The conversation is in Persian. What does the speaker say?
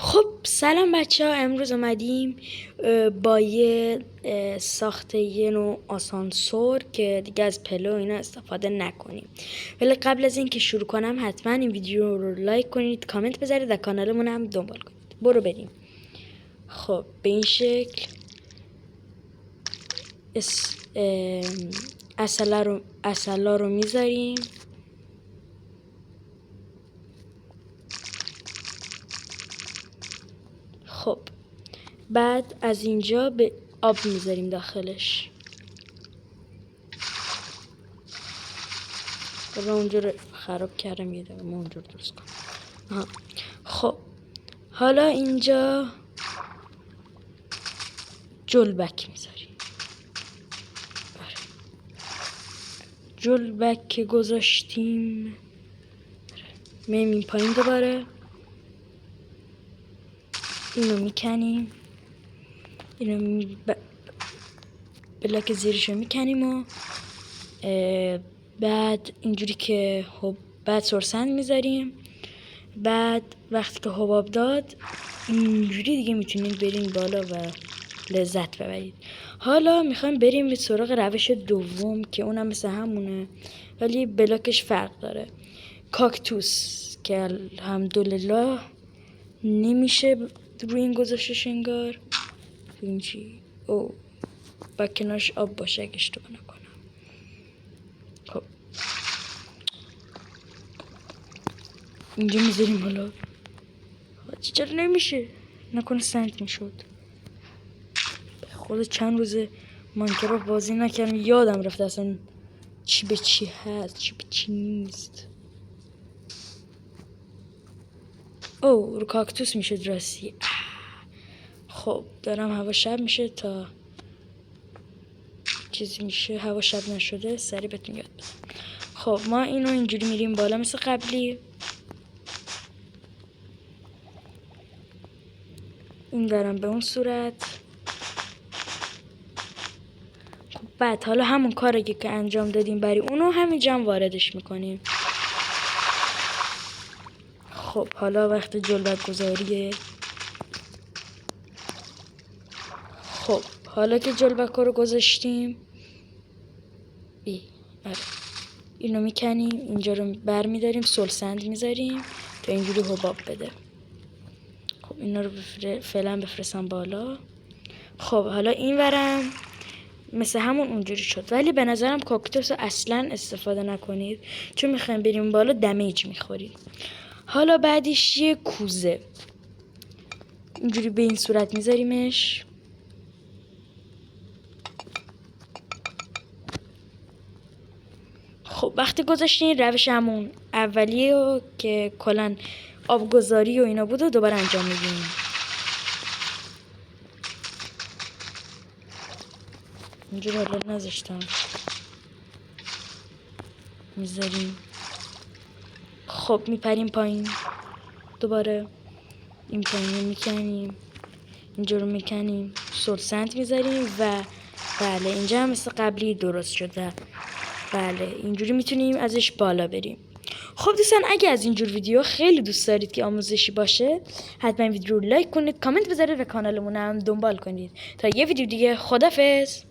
خب سلام بچه ها، امروز اومدیم با یه ساخت یه نوع آسانسور که دیگه از پله و اینا استفاده نکنیم. ولی قبل از این که شروع کنم حتما این ویدیو رو لایک کنید، کامنت بذارید و کانالمون هم دنبال کنید. برو بریم. خب به این شکل اصلا رو میذاریم. خب بعد از اینجا به آب میذاریم داخلش. و اونجور خراب کردم، یه دقیقه ما اونجور درست کنم. خب حالا اینجا جلبک میذاریم. جلبک که گذاشتیم مییم این پایین دوباره اینو میکنیم، اینو بلاک زیرشو میکنیم و بعد اینجوری که بعد سرسند میذاریم. بعد وقتی که حباب داد اینجوری دیگه میتونید برین بالا و لذت ببرید. حالا میخوایم بریم به سراغ روش دوم که اونم مثل همونه ولی بلاکش فرق داره. کاکتوس که الحمدلله نمیشه روی این گذاشتش انگار. این چی؟ او با کنارش آب باشه اگه اشتباه نکنم. خب اینجا میذاریم. حالا چرا نمیشه؟ نکنه سنگ میشد. خود چند روزه ماینکرافت بازی نکردم، یادم رفته اصلا چی به چی هست چی به چی نیست. او رو کاکتوس میشد راستی. خب دارم هوا شب میشه تا چیزی میشه. هوا شب نشده سریع بهتون یاد بدم. خب ما اینو اینجوری میریم بالا مثل قبلی. این دارم به اون صورت. خب بعد حالا همون کاری که انجام دادیم برای اونو همینجا هم واردش میکنیم. خب حالا وقت جلبک گذاریه. خب حالا که جلبک رو گذاشتیم اینو میکنیم، اینجا رو بر میداریم، سلسند میذاریم تا اینجوری حباب بده. خب اینا رو فعلا بفرستم بالا. خب حالا این ورم مثل همون اونجوری شد ولی به نظرم کاکتوس اصلا استفاده نکنید چون میخوایم بریم بالا دمیج میخورید. حالا بعدش یه کوزه اینجوری به این صورت میذاریمش. خب وقتی گذاشتین روش همون اولیه و که کلن آبگذاری و اینا بود و دوباره انجام میدیم. اینجور حالا نذاشتم میذاریم. خب میپریم پایین دوباره این پایین رو میکنیم، اینجا رو میکنیم، سلسند میذاریم و بله اینجا هم مثل قبلی درست شده. بله اینجوری میتونیم ازش بالا بریم. خب دوستان اگه از اینجور ویدیو خیلی دوست دارید که آموزشی باشه حتما ویدیو رو لایک کنید، کامنت بذارید و کانالمون هم دنبال کنید تا یه ویدیو دیگه. خدافظ.